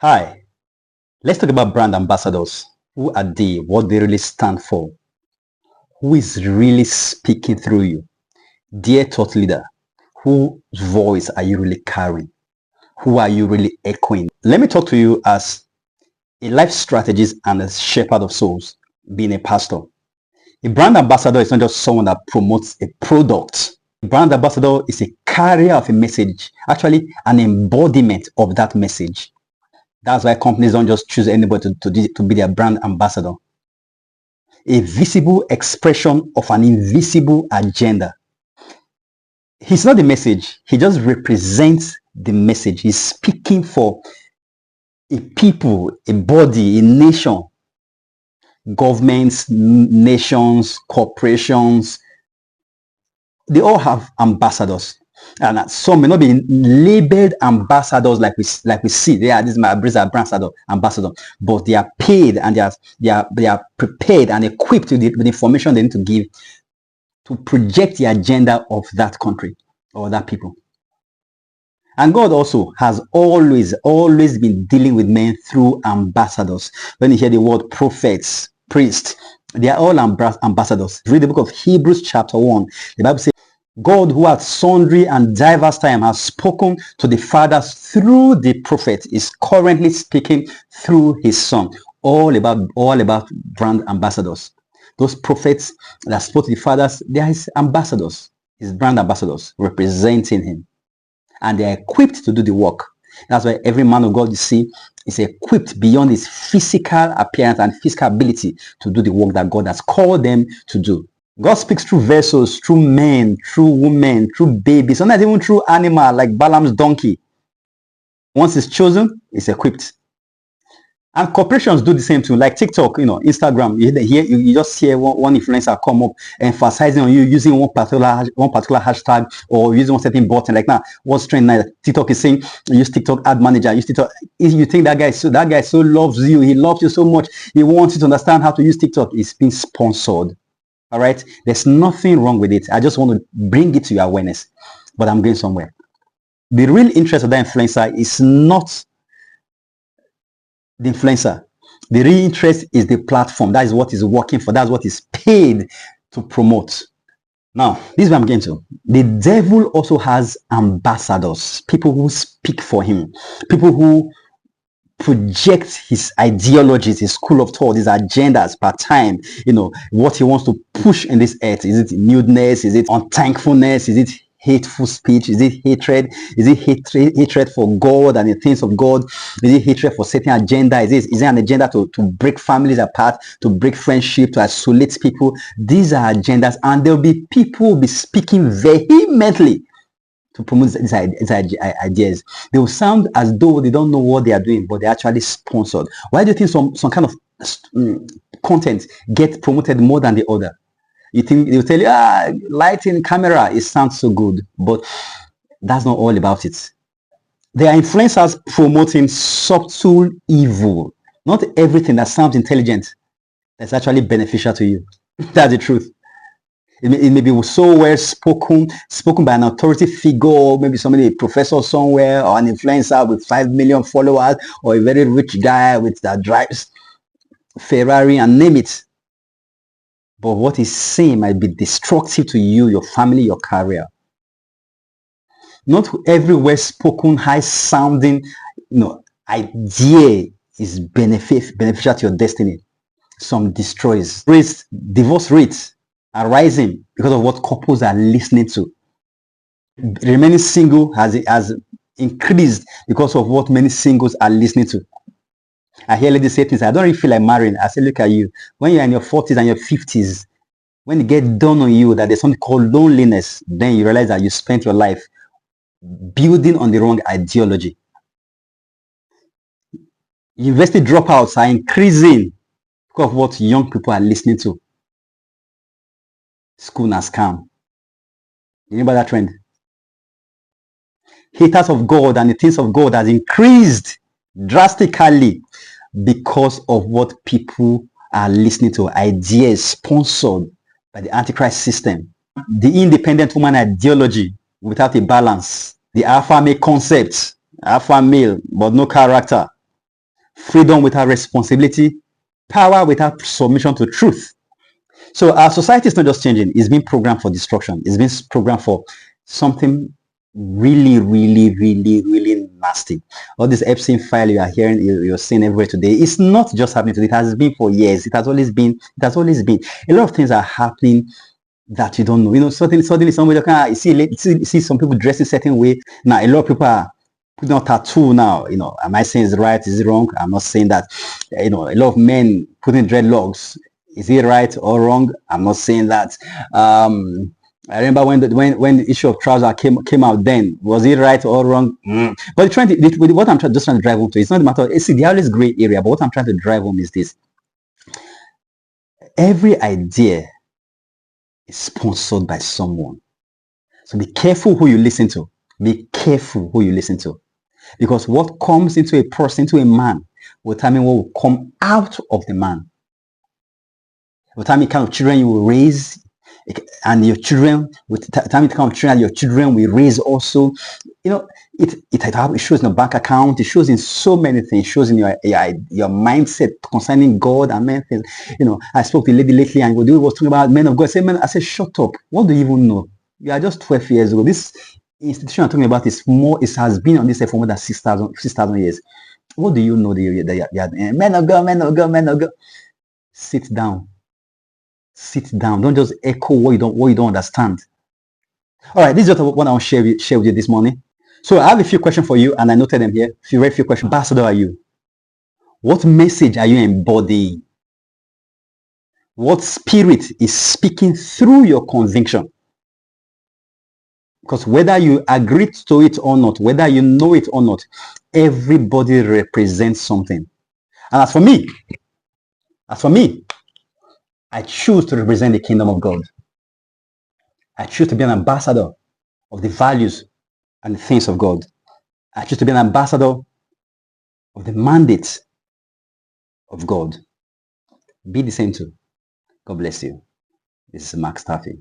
Hi, let's talk about brand ambassadors. Who are they? What they really stand for? Who is really speaking through you? Dear thought leader, whose voice are you really carrying? Who are you really echoing? Let me talk to you as a life strategist and a shepherd of souls, being a pastor. A brand ambassador is not just someone that promotes a product. A brand ambassador is a carrier of a message, actually an embodiment of that message. That's why companies don't just choose anybody to be their brand ambassador. A visible expression of an invisible agenda. He's not the message. He just represents the message. He's speaking for a people, a body, a nation, governments, nations, corporations. They all have ambassadors. And some may not be labeled ambassadors like we see. This is my brand ambassador, but they are paid and they are prepared and equipped with the information they need to give to project the agenda of that country or that people. And God also has always been dealing with men through ambassadors. When you hear the word prophets, priests, they are all ambassadors. Read the book of Hebrews chapter 1. The Bible says, God, who at sundry and diverse time has spoken to the fathers through the prophet, is currently speaking through his son. All about brand ambassadors. Those prophets that spoke to the fathers, they are his ambassadors, his brand ambassadors, representing him. And they are equipped to do the work. That's why every man of God you see is equipped beyond his physical appearance and physical ability to do the work that God has called them to do. God speaks through vessels, through men, through women, through babies, sometimes even through animal like Balaam's donkey. Once it's chosen, it's equipped. And corporations do the same too, like TikTok, Instagram. You just hear one influencer come up emphasizing on you using one particular hashtag or using one certain button. Like now, what's trending now? TikTok is saying use TikTok ad manager. Use TikTok. You think that guy so loves you. He loves you so much. He wants you to understand how to use TikTok. It's been sponsored. All right. There's nothing wrong with it. I just want to bring it to your awareness. But I'm going somewhere. The real interest of that influencer is not the influencer. The real interest is the platform. That is what is working for. That's what is paid to promote. Now, this is what I'm getting to. The devil also has ambassadors, people who speak for him, people who project his ideologies, his school of thought, his agendas per time, what he wants to push in this earth. Is it nudeness? Is it unthankfulness? Is it hateful speech? Is it hatred? Is it hatred for God and the things of God? Is it hatred for certain agenda? Is it an agenda to break families apart, to break friendship, to isolate people? These are agendas, and there will be people who will be speaking vehemently to promote these ideas. They will sound as though they don't know what they are doing, but they're actually sponsored. Why do you think some kind of content get promoted more than the other? You think they'll tell you, lighting, camera, it sounds so good, but that's not all about it. There are influencers promoting subtle evil. Not everything that sounds intelligent is actually beneficial to you. That's the truth. It may be so well spoken by an authority figure, or maybe somebody, a professor somewhere, or an influencer with 5 million followers, or a very rich guy that drives Ferrari, and name it. But what he's saying might be destructive to you, your family, your career. Not every well-spoken, high-sounding, idea is beneficial to your destiny. Some destroys. Divorce rates are rising because of what couples are listening to. Remaining single has increased because of what many singles are listening to. I hear ladies say things, I don't really feel like marrying. I say, look at you. When you're in your 40s and your 50s, when it gets done on you that there's something called loneliness, then you realize that you spent your life building on the wrong ideology. University dropouts are increasing because of what young people are listening to. School na scam. You remember that trend? Haters of God and the things of God has increased drastically because of what people are listening to, ideas sponsored by the Antichrist system. The independent woman ideology without a balance. The alpha male concept, alpha male but no character. freedom without responsibility, power without submission to truth. So our society is not just changing, it's being programmed for destruction. It's being programmed for something really, really, really, really nasty. All this Epstein file you are hearing, you're seeing everywhere today, it's not just happening today. It has been for years. It has always been. A lot of things are happening that you don't know. Suddenly somebody you see some people dressed a certain way. Now a lot of people are putting on tattoo now. Am I saying it's right? Is it wrong? I'm not saying that. A lot of men putting dreadlocks. Is it right or wrong? I'm not saying that. I remember when the issue of trousers came out. Then was it right or wrong? But what I'm just trying to drive home to, it's not the matter. See, there is gray area, but what I'm trying to drive home is this: every idea is sponsored by someone. So be careful who you listen to. Be careful who you listen to, because what comes into a person, into a man, will determine what will come out of the man. Will determine the kind of children you will raise. And your children, with time to come, your children will raise also. It shows in a bank account. It shows in so many things. It shows in your mindset concerning God and many things. I spoke to a lady lately, and we was talking about men of God. I said, shut up. What do you even know? You are just 12 years old. This institution I'm talking about is more. It has been on this earth for more than 6,000 years. What do you know? Men of God, men of God, men of God. Sit down. Sit down. Don't just echo what you don't understand. All right, this is just what I want to share with you this morning. So I have a few questions for you, and I noted them here. Very few questions. Ambassador are you? What message are you embodying? What spirit is speaking through your conviction? Because whether you agree to it or not, whether you know it or not, everybody represents something. And as for me, I choose to represent the kingdom of God. I choose to be an ambassador of the values and the things of God. I choose to be an ambassador of the mandate of God. Be the same too. God bless you. This is Mark Staffy.